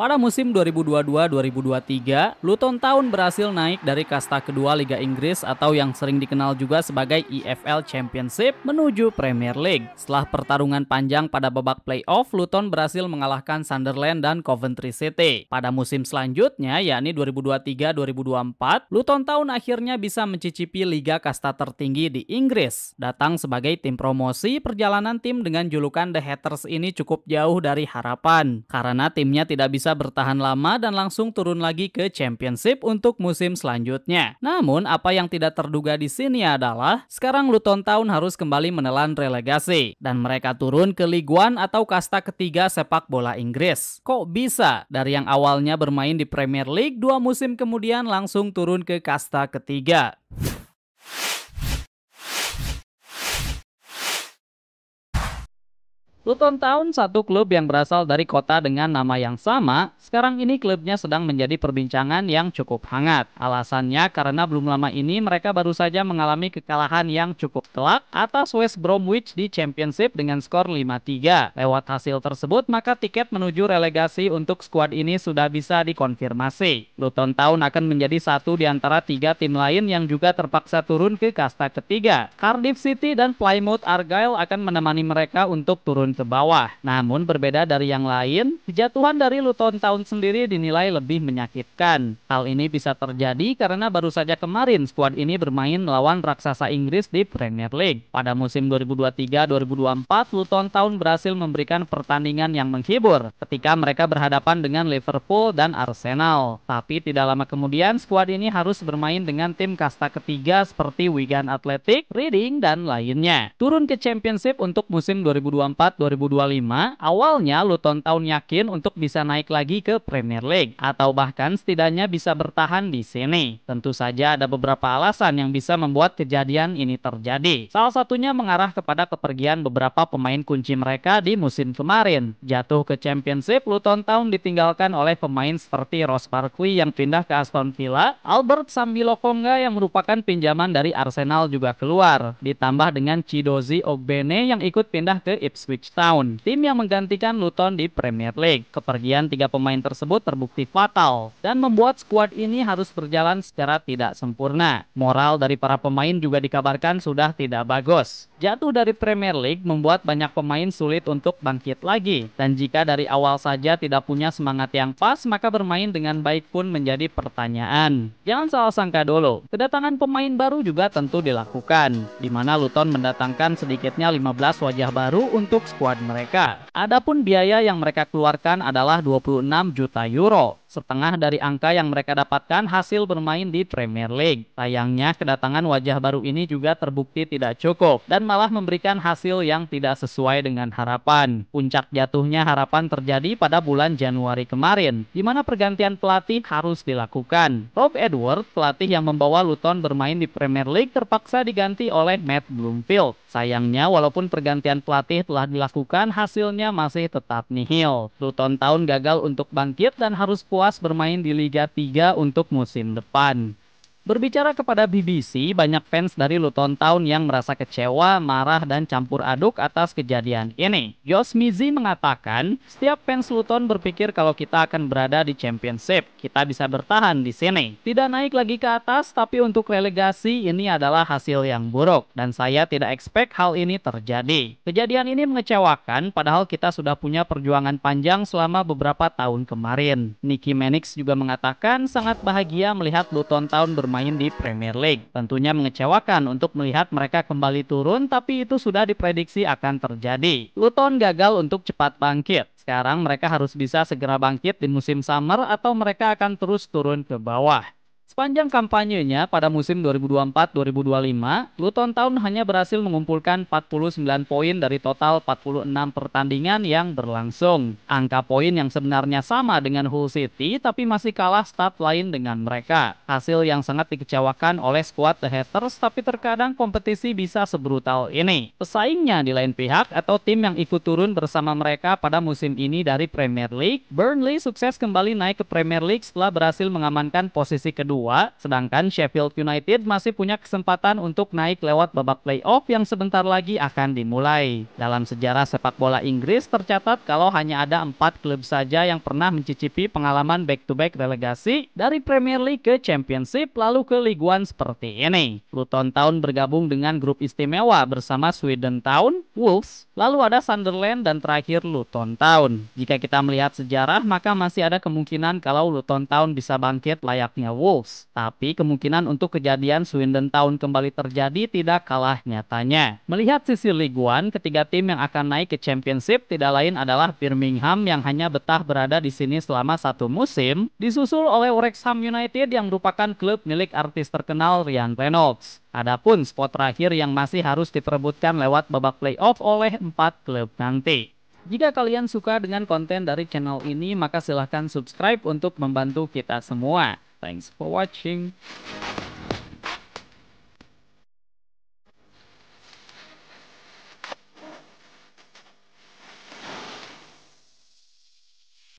Pada musim 2022-2023, Luton Town berhasil naik dari kasta kedua Liga Inggris atau yang sering dikenal juga sebagai EFL Championship menuju Premier League. Setelah pertarungan panjang pada babak playoff, Luton berhasil mengalahkan Sunderland dan Coventry City. Pada musim selanjutnya, yakni 2023-2024, Luton Town akhirnya bisa mencicipi liga kasta tertinggi di Inggris. Datang sebagai tim promosi, perjalanan tim dengan julukan The Hatters ini cukup jauh dari harapan, karena timnya tidak bisa bertahan lama dan langsung turun lagi ke Championship untuk musim selanjutnya. Namun, apa yang tidak terduga di sini adalah sekarang Luton Town harus kembali menelan relegasi dan mereka turun ke League One atau kasta ketiga sepak bola Inggris. Kok bisa dari yang awalnya bermain di Premier League 2 musim kemudian langsung turun ke kasta ketiga? Luton Town, satu klub yang berasal dari kota dengan nama yang sama, sekarang ini klubnya sedang menjadi perbincangan yang cukup hangat. Alasannya karena belum lama ini mereka baru saja mengalami kekalahan yang cukup telak atas West Bromwich di Championship dengan skor 5-3. Lewat hasil tersebut, maka tiket menuju relegasi untuk skuad ini sudah bisa dikonfirmasi. Luton Town akan menjadi satu di antara 3 tim lain yang juga terpaksa turun ke kasta ketiga. Cardiff City dan Plymouth Argyle akan menemani mereka untuk turun ke bawah. Namun berbeda dari yang lain, kejatuhan dari Luton Town sendiri dinilai lebih menyakitkan. Hal ini bisa terjadi karena baru saja kemarin skuad ini bermain melawan raksasa Inggris di Premier League. Pada musim 2023-2024, Luton Town berhasil memberikan pertandingan yang menghibur ketika mereka berhadapan dengan Liverpool dan Arsenal. Tapi tidak lama kemudian skuad ini harus bermain dengan tim kasta ketiga seperti Wigan Athletic, Reading, dan lainnya. Turun ke Championship untuk musim 2024-2025, awalnya Luton Town yakin untuk bisa naik lagi ke Premier League atau bahkan setidaknya bisa bertahan di sini. Tentu saja ada beberapa alasan yang bisa membuat kejadian ini terjadi. Salah satunya mengarah kepada kepergian beberapa pemain kunci mereka di musim kemarin. Jatuh ke Championship, Luton Town ditinggalkan oleh pemain seperti Ross Barkley yang pindah ke Aston Villa, Albert Sambi-Lokonga yang merupakan pinjaman dari Arsenal juga keluar, ditambah dengan Chidozie Ogbene yang ikut pindah ke Ipswich Town, tim yang menggantikan Luton di Premier League. Kepergian 3 pemain tersebut terbukti fatal dan membuat skuad ini harus berjalan secara tidak sempurna. Moral dari para pemain juga dikabarkan sudah tidak bagus. Jatuh dari Premier League membuat banyak pemain sulit untuk bangkit lagi, dan jika dari awal saja tidak punya semangat yang pas, maka bermain dengan baik pun menjadi pertanyaan. Jangan salah sangka dulu, kedatangan pemain baru juga tentu dilakukan, di mana Luton mendatangkan sedikitnya 15 wajah baru untuk skuad mereka. Adapun biaya yang mereka keluarkan adalah 26 juta euro, setengah dari angka yang mereka dapatkan hasil bermain di Premier League. Sayangnya kedatangan wajah baru ini juga terbukti tidak cukup dan malah memberikan hasil yang tidak sesuai dengan harapan. Puncak jatuhnya harapan terjadi pada bulan Januari kemarin, di mana pergantian pelatih harus dilakukan. Rob Edwards, pelatih yang membawa Luton bermain di Premier League, terpaksa diganti oleh Matt Bloomfield. Sayangnya walaupun pergantian pelatih telah dilakukan, hasilnya masih tetap nihil. Luton Town gagal untuk bangkit dan harus puas bermain di Liga 3 untuk musim depan. Berbicara kepada BBC, banyak fans dari Luton Town yang merasa kecewa, marah, dan campur aduk atas kejadian ini. Josh Mizzi mengatakan, setiap fans Luton berpikir kalau kita akan berada di Championship, kita bisa bertahan di sini. Tidak naik lagi ke atas, tapi untuk relegasi ini adalah hasil yang buruk, dan saya tidak expect hal ini terjadi. Kejadian ini mengecewakan, padahal kita sudah punya perjuangan panjang selama beberapa tahun kemarin. Nicky Mannix juga mengatakan sangat bahagia melihat Luton Town bermain di Premier League. Tentunya mengecewakan untuk melihat mereka kembali turun, tapi itu sudah diprediksi akan terjadi. Luton gagal untuk cepat bangkit. Sekarang mereka harus bisa segera bangkit di musim summer atau mereka akan terus turun ke bawah. Sepanjang kampanyenya pada musim 2024-2025, Luton Town hanya berhasil mengumpulkan 49 poin dari total 46 pertandingan yang berlangsung. Angka poin yang sebenarnya sama dengan Hull City, tapi masih kalah start lain dengan mereka. Hasil yang sangat dikecewakan oleh skuad The Hatters, tapi terkadang kompetisi bisa sebrutal ini. Pesaingnya di lain pihak atau tim yang ikut turun bersama mereka pada musim ini dari Premier League, Burnley sukses kembali naik ke Premier League setelah berhasil mengamankan posisi kedua 2, sedangkan Sheffield United masih punya kesempatan untuk naik lewat babak playoff yang sebentar lagi akan dimulai. Dalam sejarah sepak bola Inggris tercatat kalau hanya ada 4 klub saja yang pernah mencicipi pengalaman back-to-back relegasi dari Premier League ke Championship lalu ke League One seperti ini. Luton Town bergabung dengan grup istimewa bersama Swindon Town, Wolves, lalu ada Sunderland dan terakhir Luton Town. Jika kita melihat sejarah, maka masih ada kemungkinan kalau Luton Town bisa bangkit layaknya Wolves. Tapi kemungkinan untuk kejadian Swindon Town kembali terjadi tidak kalah nyatanya. Melihat sisi League One, ketiga tim yang akan naik ke Championship tidak lain adalah Birmingham yang hanya betah berada di sini selama 1 musim, disusul oleh Wrexham United yang merupakan klub milik artis terkenal Ryan Reynolds. Adapun spot terakhir yang masih harus diperebutkan lewat babak playoff oleh 4 klub nanti. Jika kalian suka dengan konten dari channel ini, maka silahkan subscribe untuk membantu kita semua. Thanks for watching.